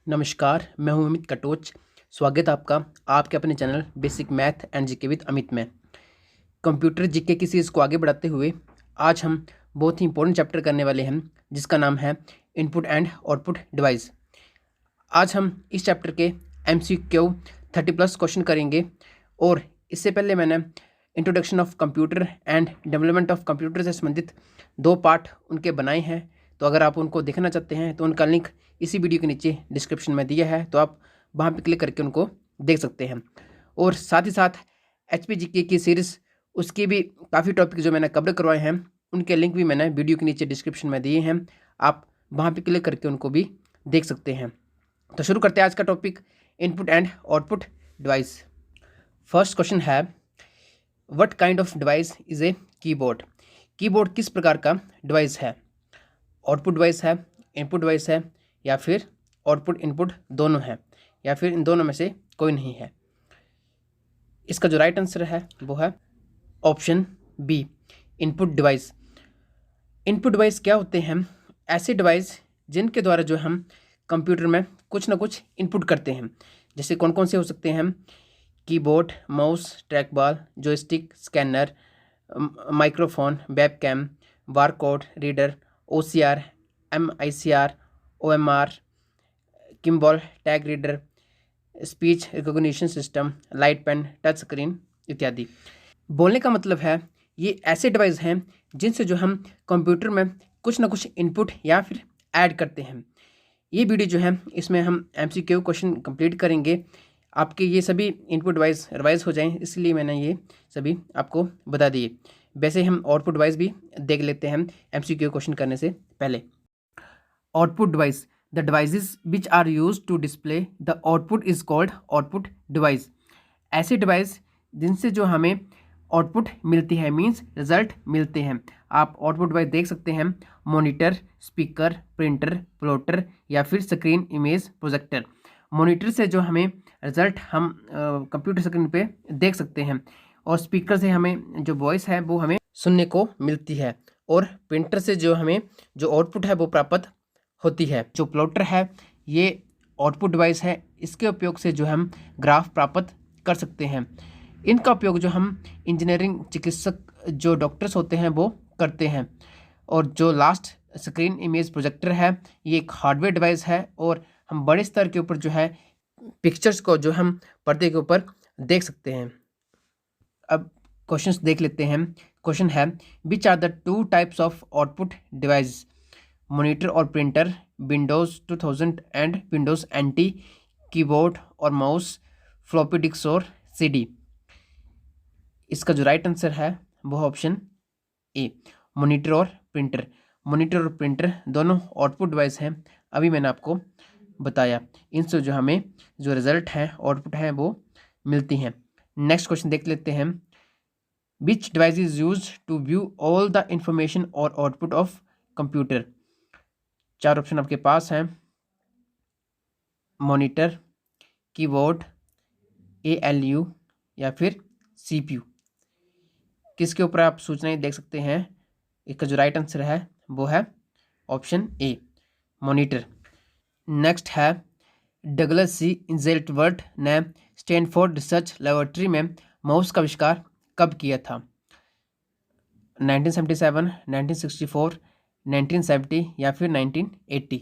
नमस्कार, मैं हूं अमित कटोच। स्वागत है आपका आपके अपने channel basic math and GK with Amit में। कंप्यूटर जीके की सीरीज़ को आगे बढ़ाते हुए आज हम बहुत ही इंपॉर्टेंट चैप्टर करने वाले हैं जिसका नाम है इनपुट एंड आउटपुट डिवाइस। आज हम इस चैप्टर के MCQ 30+ क्वेश्चन करेंगे और इससे पहले मैंने introduction of computer and development of computer से संबंधित 2 पार्ट उनके बनाए हैं। तो अगर आप उनको देखना चाहते हैं तो उनका लिंक इसी वीडियो के नीचे डिस्क्रिप्शन में दिया है, तो आप वहाँ पर क्लिक करके उनको देख सकते हैं। और साथ ही साथ HPGK की सीरीज़ उसकी भी काफ़ी टॉपिक जो मैंने कवर करवाए हैं उनके लिंक भी मैंने वीडियो के नीचे डिस्क्रिप्शन में दिए हैं, आप वहाँ पर क्लिक करके उनको भी देख सकते हैं। तो शुरू करते हैं आज का topic input and output device. First question है what kind of device is a keyboard. Keyboard किस प्रकार का डिवाइस है? आउटपुट डिवाइस है, इनपुट डिवाइस है, या फिर आउटपुट इनपुट दोनों है, या फिर इन दोनों में से कोई नहीं है। इसका जो राइट आंसर है वो है option B, input device. Input device क्या होते हैं? ऐसे डिवाइस जिनके द्वारा जो हम कंप्यूटर में कुछ ना कुछ इनपुट करते हैं। जैसे कौन कौन से हो सकते हैं? Keyboard, mouse, track ball, joystick, scanner, microphone, webcam, barcode reader, OCR, MICR, OMR, Kimball, tag reader, speech recognition system, light pen, touch screen इत्यादि। बोलने का मतलब है ये ऐसे डिवाइस हैं जिनसे जो हम कंप्यूटर में कुछ ना कुछ इनपुट या फिर ऐड करते हैं। ये वीडियो जो है इसमें हम MCQ क्वेश्चन कंप्लीट करेंगे, आपके ये सभी इनपुट डिवाइस रिवाइज हो जाएं, इसलिए मैंने ये सभी आपको बता दिए। वैसे हम आउटपुट डिवाइस भी देख लेते हैं MCQ क्वेश्चन करने से पहले। Output device, the devices which are used to display the output is called output device. ऐसे डिवाइस जिनसे जो हमें आउटपुट मिलती है, मींस रिजल्ट मिलते हैं। आप आउटपुट डिवाइस देख सकते हैं मॉनिटर, स्पीकर, प्रिंटर, प्लॉटर या फिर स्क्रीन इमेज प्रोजेक्टर। मॉनिटर से जो हमें रिजल्ट हम कंप्यूटर स्क्रीन पे देख सकते हैं, और स्पीकर से हमें जो वॉइस है वो हमें सुनने को मिलती है, और प्रिंटर से जो हमें जो आउटपुट है वो प्राप्त होती है। जो प्लॉटर है ये आउटपुट डिवाइस है, इसके उपयोग से जो हम ग्राफ प्राप्त कर सकते हैं। इनका उपयोग जो हम इंजीनियरिंग, चिकित्सक, जो डॉक्टर्स होते हैं वो करते हैं। और जो लास्ट स्क्रीन इमेज प्रोजेक्टर है ये एक हार्डवेयर डिवाइस है, और हम बड़े स्तर के ऊपर जो है पिक्चर्स को जो हम पर्दे के ऊपर देख सकते हैं। अब क्वेश्चंस देख लेते हैं। क्वेश्चन है which are the 2 types of output device? Monitor और printer, Windows 2000 and Windows NT, keyboard और माउस, फ्लॉपी डिस्क और CD। इसका जो राइट आंसर है वो ऑप्शन ए, मॉनिटर और प्रिंटर। मॉनिटर और प्रिंटर दोनों आउटपुट डिवाइस हैं, अभी मैंने आपको बताया। इनसे जो हमें जो रिजल्ट है, आउटपुट है, वो मिलती हैं। नेक्स्ट क्वेश्चन देख लेते हैं। Which device is use to view all the information और आउटपुट ऑफ कंप्यूटर? 4 ऑप्शन आपके पास हैं मॉनिटर, कीबोर्ड, ALU या फिर CPU। किसके ऊपर आप सूचनाएं देख सकते हैं? इसका जो राइट आंसर है वो है ऑप्शन ए, मॉनिटर। नेक्स्ट है डगलस C इंजेल्टवर्थ ने स्टैनफोर्ड रिसर्च लेबोरेटरी में माउस का आविष्कार कब किया था? 1977, 1964, 1970 या फिर 1980।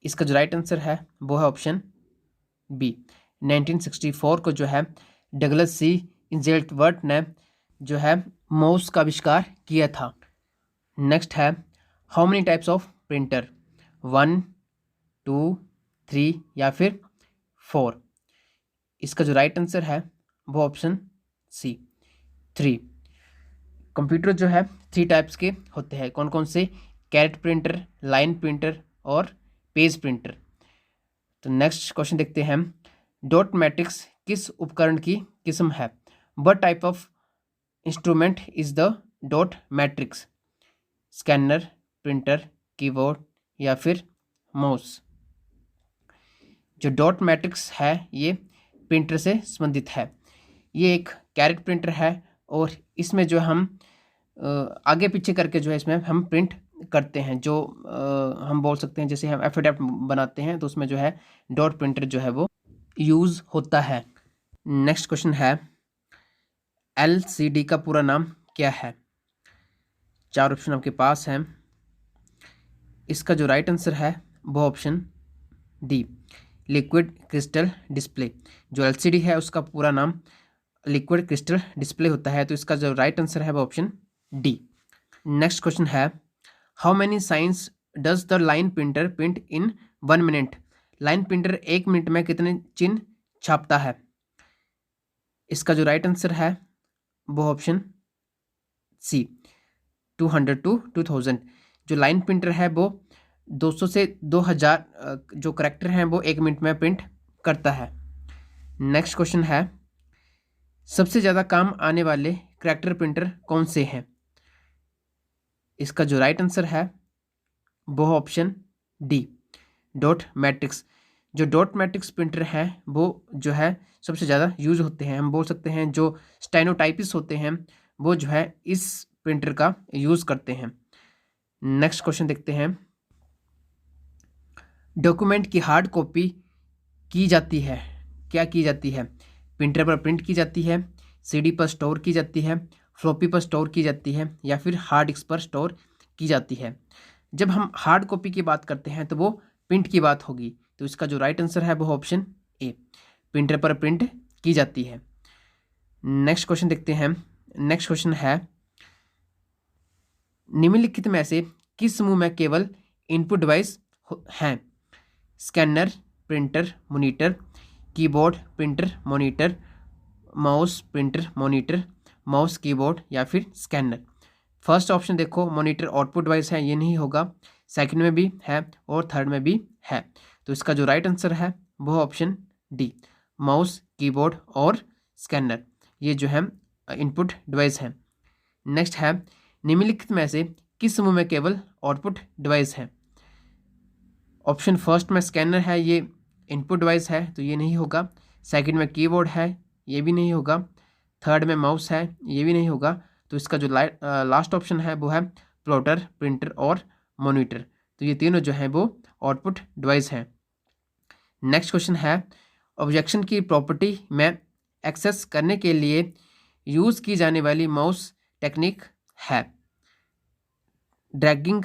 इसका जो राइट आंसर है वो है ऑप्शन बी, 1964 को जो है डगलस C इंजेल्टवर्थ ने जो है माउस का आविष्कार किया था। नेक्स्ट है how many types of printer? 1, 2, 3 या फिर 4। इसका जो राइट आंसर है वो ऑप्शन सी, 3। कंप्यूटर जो है 3 टाइप्स के होते हैं। कौन कौन से? कैरेट प्रिंटर, लाइन प्रिंटर और पेज प्रिंटर। तो नेक्स्ट क्वेश्चन देखते हैं। डॉट मैट्रिक्स किस उपकरण की किस्म है? What type of instrument is the dot matrix? Scanner, printer, keyboard या फिर माउस। जो डॉट मैट्रिक्स है ये प्रिंटर से संबंधित है। ये एक कैरेट प्रिंटर है, और इसमें जो हम आगे पीछे करके जो है इसमें हम प्रिंट करते हैं, जो हम बोल सकते हैं जैसे हम एफिडेविट बनाते हैं तो उसमें जो है डॉट प्रिंटर जो है वो यूज़ होता है। नेक्स्ट क्वेश्चन है LCD का पूरा नाम क्या है? 4 ऑप्शन आपके पास हैं। इसका जो राइट आंसर है वो option D, liquid crystal display. जो LCD है उसका पूरा नाम लिक्विड क्रिस्टल डिस्प्ले होता है, तो इसका जो राइट आंसर है वो ऑप्शन डी। नेक्स्ट क्वेश्चन है how many science does the line printer print in 1 minute? Line printer 1 minute में कितने चिन्ह छापता है? इसका जो राइट आंसर है वो ऑप्शन सी, 200 टू 2000। जो लाइन प्रिंटर है वो 200 से 2000 जो करैक्टर हैं वो 1 मिनट में प्रिंट करता है। नेक्स्ट क्वेश्चन है सबसे ज़्यादा काम आने वाले करैक्टर प्रिंटर कौन से हैं? इसका जो राइट आंसर है वो ऑप्शन डी, डॉट मैट्रिक्स। जो डॉट मैट्रिक्स प्रिंटर है वो जो है सबसे ज़्यादा यूज होते हैं। हम बोल सकते हैं जो स्टेनोटाइपिस्ट होते हैं वो जो है इस प्रिंटर का यूज़ करते हैं। नेक्स्ट क्वेश्चन देखते हैं डॉक्यूमेंट की हार्ड कॉपी की जाती है, क्या की जाती है? प्रिंटर पर प्रिंट की जाती है, CD पर स्टोर की जाती है, फ्लॉपी पर स्टोर की जाती है, या फिर हार्ड डिस्क पर स्टोर की जाती है? जब हम हार्ड कॉपी की बात करते हैं तो वो प्रिंट की बात होगी, तो इसका जो राइट आंसर है वो ऑप्शन ए, प्रिंटर पर प्रिंट की जाती है। नेक्स्ट क्वेश्चन देखते हैं। नेक्स्ट क्वेश्चन है निम्नलिखित में से किस समूह में केवल इनपुट डिवाइस हैं? Scanner, printer, monitor, keyboard, printer, monitor, mouse, printer, monitor, mouse, keyboard, या फिर स्कैनर। फर्स्ट ऑप्शन देखो मॉनिटर आउटपुट डिवाइस है, ये नहीं होगा। सेकंड में भी है और थर्ड में भी है, तो इसका जो राइट आंसर है वो ऑप्शन डी, माउस, कीबोर्ड और स्कैनर, ये जो है इनपुट डिवाइस है। नेक्स्ट है निम्नलिखित में से किस समूह में केवल आउटपुट डिवाइस है? ऑप्शन फर्स्ट में स्कैनर है, ये इनपुट डिवाइस है, तो ये नहीं होगा। सेकंड में कीबोर्ड है, ये भी नहीं होगा। थर्ड में माउस है, ये भी नहीं होगा। तो इसका जो लास्ट ऑप्शन है वो है प्लॉटर, प्रिंटर और मॉनिटर, तो ये तीनों जो है वो आउटपुट डिवाइस हैं। नेक्स्ट क्वेश्चन है ऑब्जेक्शन की प्रॉपर्टी में एक्सेस करने के लिए यूज़ की जाने वाली माउस टेक्निक है ड्रैगिंग,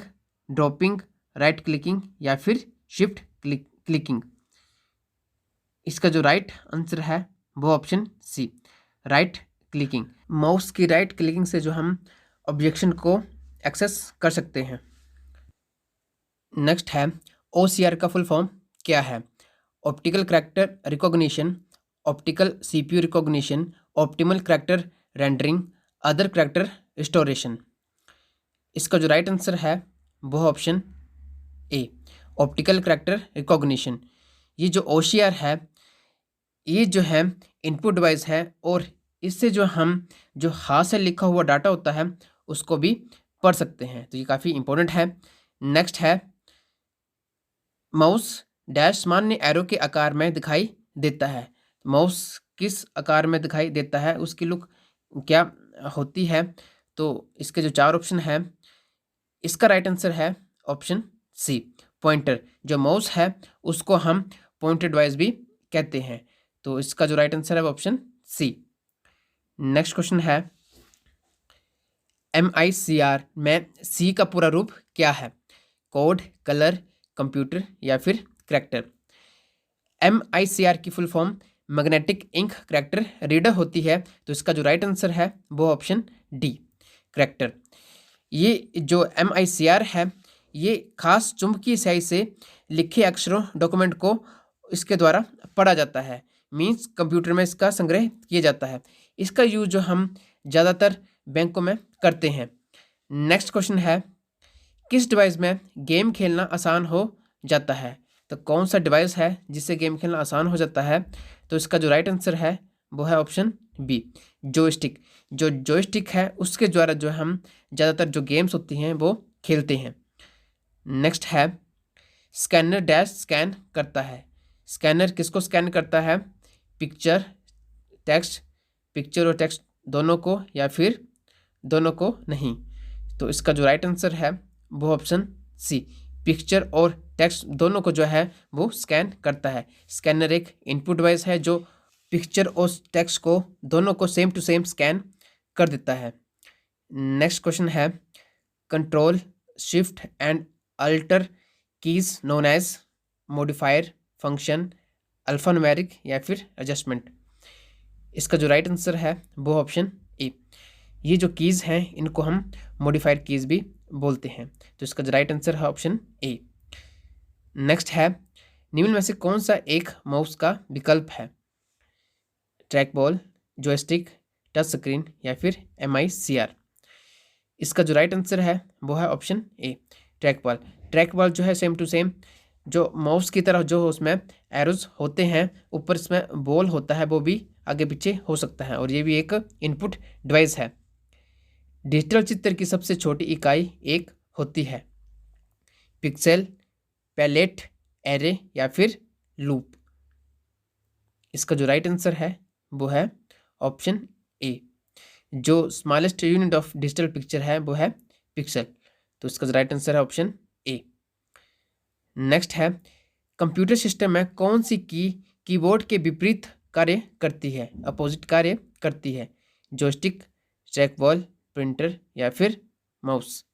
ड्रॉपिंग, राइट क्लिकिंग, या फिर शिफ्ट क्लिकिंग? इसका जो राइट आंसर है वो option C, right clicking. Mouse की राइट क्लिकिंग से जो हम ऑब्जेक्शन को एक्सेस कर सकते हैं। नेक्स्ट है OCR का फुल फॉर्म क्या है? Optical character recognition, optical CPU recognition, optimal character rendering, other character restoration? इसका जो राइट आंसर है वो ऑप्शन ए, ऑप्टिकल करैक्टर रिकॉग्निशन। ये जो OCR है ये जो है इनपुट डिवाइस है, और इससे जो हम जो हाथ से लिखा हुआ डाटा होता है उसको भी पढ़ सकते हैं, तो ये काफ़ी इंपॉर्टेंट है। नेक्स्ट है माउस डैश सामान्य एरो के आकार में दिखाई देता है। माउस किस आकार में दिखाई देता है, उसकी लुक क्या होती है? तो इसके जो 4 ऑप्शन है इसका राइट आंसर है ऑप्शन सी, पॉइंटर। जो माउस है उसको हम पॉइंटर डिवाइस भी कहते हैं, तो इसका जो राइट आंसर है वो ऑप्शन सी। नेक्स्ट क्वेश्चन है MICR में सी का पूरा रूप क्या है? कोड, कलर, कंप्यूटर, या फिर करैक्टर? MICR की full form magnetic ink character reader होती है, तो इसका जो राइट आंसर है वो ऑप्शन डी, करैक्टर। ये जो MICR है ये खास चुंबकीय स्याही से लिखे अक्षरों डॉक्यूमेंट को इसके द्वारा पढ़ा जाता है, मींस कंप्यूटर में इसका संग्रह किया जाता है। इसका यूज जो हम ज़्यादातर बैंकों में करते हैं। नेक्स्ट क्वेश्चन है किस डिवाइस में गेम खेलना आसान हो जाता है? तो कौन सा डिवाइस है जिससे गेम खेलना आसान हो जाता है? तो इसका जो राइट आंसर है वो है ऑप्शन बी, जॉयस्टिक। जो जॉयस्टिक है उसके द्वारा जो हम ज़्यादातर जो गेम्स होती हैं वो खेलते हैं। नेक्स्ट है स्कैनर डैश स्कैन करता है। स्कैनर किसको स्कैन करता है? पिक्चर, टेक्स्ट, पिक्चर और टेक्स्ट दोनों को, या फिर दोनों को नहीं? तो इसका जो राइट आंसर है वो ऑप्शन सी। पिक्चर और टेक्स्ट दोनों को जो है वो स्कैन करता है। स्कैनर एक इनपुट डिवाइस है जो पिक्चर और टेक्स्ट को दोनों को सेम टू सेम स्कैन कर देता है। नेक्स्ट क्वेश्चन है, control shift and alter keys known as modifier, function, alphanumeric या फिर एडजस्टमेंट। इसका जो राइट आंसर है वो ऑप्शन ए। ये जो कीज़ हैं इनको हम मॉडिफायर कीज़ भी बोलते हैं। तो इसका जो राइट आंसर है ऑप्शन ए। नेक्स्ट है, निम्न में से कौन सा एक माउस का विकल्प है? Track ball, joystick, touch screen या फिर MICR। इसका जो राइट आंसर है वो है option A, track ball. Track ball जो है सेम टू सेम जो माउस की तरह जो उसमें एरोज होते हैं, ऊपर इसमें बॉल होता है, वो भी आगे पीछे हो सकता है, और ये भी एक इनपुट डिवाइस है। डिजिटल चित्र की सबसे छोटी इकाई एक होती है, पिक्सेल, पैलेट, एरे या फिर लूप। इसका जो राइट आंसर है वो है ऑप्शन ए। जो smallest unit of digital picture है वो है पिक्सल। तो इसका जो राइट आंसर है ऑप्शन ए। नेक्स्ट है, कंप्यूटर सिस्टम में कौन सी कीबोर्ड के विपरीत कार्य करती है, अपोजिट कार्य करती है? जॉयस्टिक, ट्रैक बॉल, प्रिंटर या फिर माउस।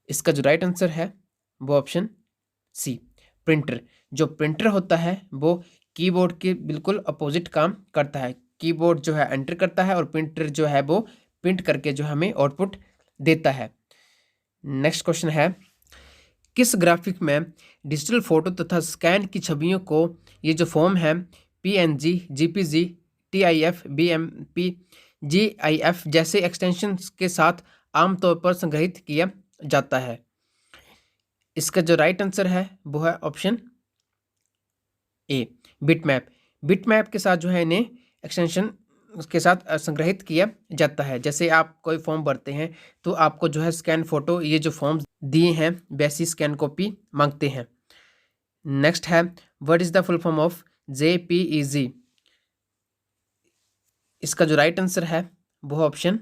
इसका जो राइट आंसर है वो ऑप्शन सी, प्रिंटर। जो प्रिंटर होता है वो कीबोर्ड के बिल्कुल अपोजिट काम करता है। कीबोर्ड जो है एंटर करता है और प्रिंटर जो है वो प्रिंट करके जो हमें आउटपुट देता है। नेक्स्ट क्वेश्चन है, किस ग्राफिक में डिजिटल फोटो तथा स्कैन की छवियों को ये जो फॉर्म है PNG, JPG, TIF, BMP, GIF जैसे एक्सटेंशन के साथ आमतौर पर संग्रहित किया जाता है? इसका जो राइट आंसर है वो है ऑप्शन ए, बिटमैप। बिटमैप के साथ जो है इन्हें एक्सटेंशन के साथ संग्रहित किया जाता है। जैसे आप कोई फॉर्म भरते हैं तो आपको जो है स्कैन फोटो, ये जो फॉर्म्स दिए हैं वैसी स्कैन कॉपी मांगते हैं। नेक्स्ट है, what is the full form of JPEG? इसका जो राइट आंसर है वो ऑप्शन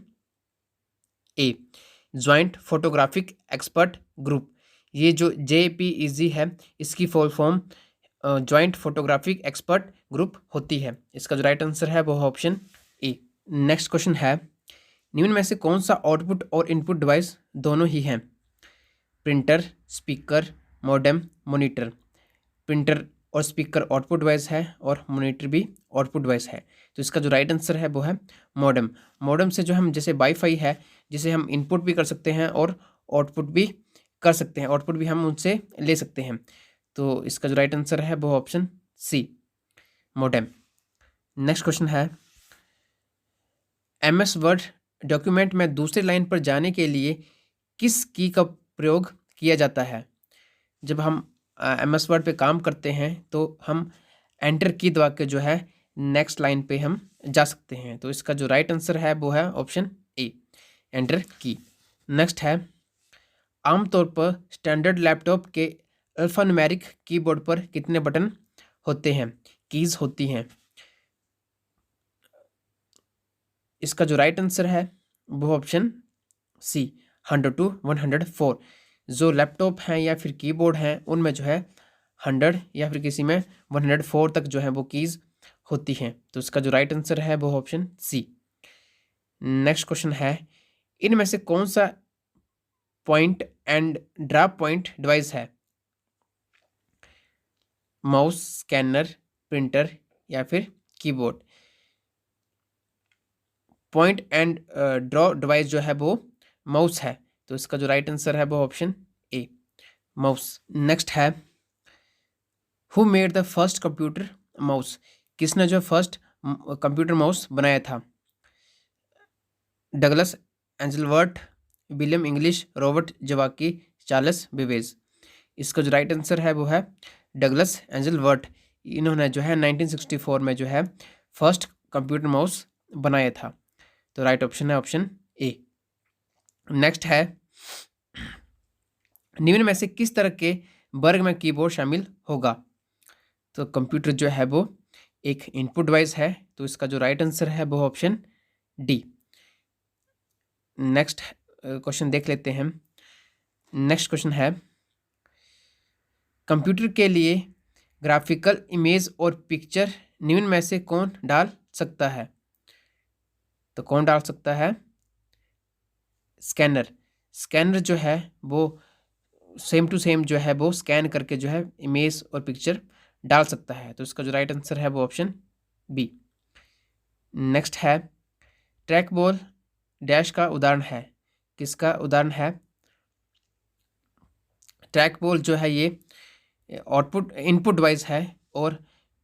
ए, ज्वाइंट फोटोग्राफिक एक्सपर्ट ग्रुप। ये जो JPEG है इसकी full form joint photographic expert group होती है। इसका जो राइट आंसर है वो ऑप्शन ए। नेक्स्ट क्वेश्चन है, निम्न में से कौन सा आउटपुट और इनपुट डिवाइस दोनों ही हैं? Printer, speaker, modem, monitor. Printer और स्पीकर आउटपुट डिवाइस है और मॉनिटर भी आउटपुट डिवाइस है। तो इसका जो राइट आंसर है वो है मॉडेम। मॉडेम से जो हम, जैसे वाईफाई है जिसे हम इनपुट भी कर सकते हैं और आउटपुट भी कर सकते हैं, आउटपुट भी हम उनसे ले सकते हैं। तो इसका जो राइट आंसर है वो option C, modem. Next question है, MS वर्ड डॉक्यूमेंट में दूसरी लाइन पर जाने के लिए किस की का प्रयोग किया जाता है? जब हम MS वर्ड पे काम करते हैं तो हम एंटर की दबा के जो है नेक्स्ट लाइन पे हम जा सकते हैं। तो इसका जो राइट आंसर है वो है ऑप्शन ए, एंटर की। नेक्स्ट है, आमतौर पर स्टैंडर्ड लैपटॉप के अल्फान्यूमेरिक कीबोर्ड पर कितने बटन होते हैं, कीज होती हैं? इसका जो राइट आंसर है वो ऑप्शन सी, 100 to 104। जो लैपटॉप हैं या फिर कीबोर्ड हैं उनमें जो है 100 या फिर किसी में 104 तक जो है वो कीज होती हैं। तो इसका जो राइट आंसर है वो ऑप्शन सी। नेक्स्ट क्वेश्चन है, इनमें से कौन सा point and drop point device है? माउस, स्कैनर, प्रिंटर या फिर keyboard. Point and draw device जो है वो माउस है। तो इसका जो राइट आंसर है वो ऑप्शन ए, माउस। नेक्स्ट है, who made the first computer mouse? किसने जो फर्स्ट कंप्यूटर माउस बनाया था? Douglas Engelbart, William English, Robert Zawacki, Charles Babbage. इसका जो राइट आंसर है वो है डगलस एंजलवर्थ। इन्होंने जो है 1964 में जो है फर्स्ट कंप्यूटर माउस बनाया था। तो राइट ऑप्शन है ऑप्शन ए। नेक्स्ट है, निम्न में से किस तरह के वर्ग में कीबोर्ड शामिल होगा? तो कंप्यूटर जो है वो एक इनपुट डिवाइस है। तो इसका जो राइट आंसर है वो ऑप्शन डी। नेक्स्ट क्वेश्चन देख लेते हैं। नेक्स्ट क्वेश्चन है, कंप्यूटर के लिए ग्राफिकल इमेज और पिक्चर निम्न में से कौन डाल सकता है? तो कौन डाल सकता है? स्कैनर। स्कैनर जो है वो सेम टू सेम जो है वो स्कैन करके जो है इमेज और पिक्चर डाल सकता है। तो इसका जो राइट आंसर है वो ऑप्शन बी। नेक्स्ट है, ट्रैक बॉल डैश का उदाहरण है। किसका उदाहरण है? ट्रैक बॉल जो है ये आउटपुट इनपुट डिवाइस है और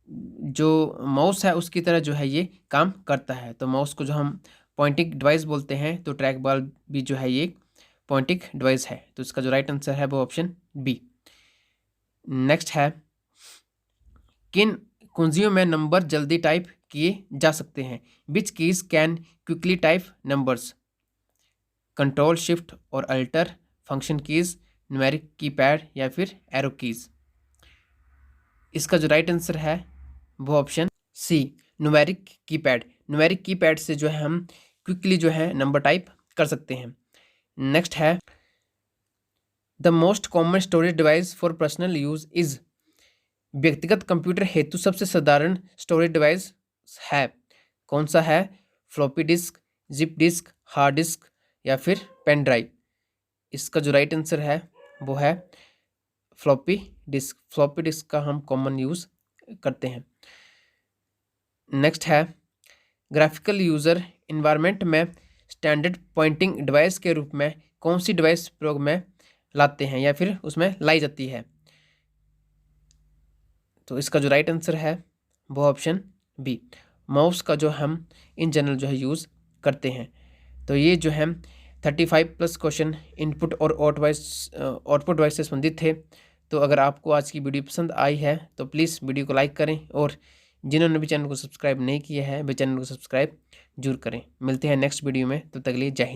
जो माउस है उसकी तरह जो है ये काम करता है। तो माउस को जो हम पॉइंटिंग डिवाइस बोलते हैं, तो ट्रैक बॉल भी जो है ये पॉइंटिंग डिवाइस है। तो इसका जो राइट आंसर है वो ऑप्शन बी। नेक्स्ट है, किन कुंजियों में नंबर जल्दी टाइप किए जा सकते हैं? Which keys can quickly type numbers? Control, shift और alter, function keys, numeric keypad या फिर एरो कीज? इसका जो राइट आंसर है वो option C, numeric keypad. Numeric keypad से जो है हम क्विकली जो है नंबर टाइप कर सकते हैं। नेक्स्ट है, the most common storage device for personal use is. व्यक्तिगत कंप्यूटर हेतु सबसे साधारण स्टोरेज डिवाइस है। कौन सा है? Floppy disk, zip disk, hard disk या फिर पेन ड्राइव? इसका जो राइट आंसर है वो है फ्लॉपी डिस्क। फ्लॉपी डिस्क का हम कॉमन यूज़ करते हैं। नेक्स्ट है, ग्राफिकल यूज़र इन्वायरमेंट में स्टैंडर्ड पॉइंटिंग डिवाइस के रूप में कौन सी डिवाइस प्रयोग में लाते हैं या फिर उसमें लाई जाती है? तो इसका जो राइट आंसर है वो ऑप्शन बी, माउस का जो हम इन जनरल जो है यूज़ करते हैं। तो ये जो है 35+ क्वेश्चन इनपुट और आउटपुट डिवाइस से संबंधित थे। तो अगर आपको आज की वीडियो पसंद आई है तो प्लीज़ वीडियो को लाइक करें और जिन्होंने भी चैनल को सब्सक्राइब नहीं किया है वे चैनल को सब्सक्राइब जरूर करें। मिलते हैं नेक्स्ट वीडियो में, तब तक के लिए जय हिंद।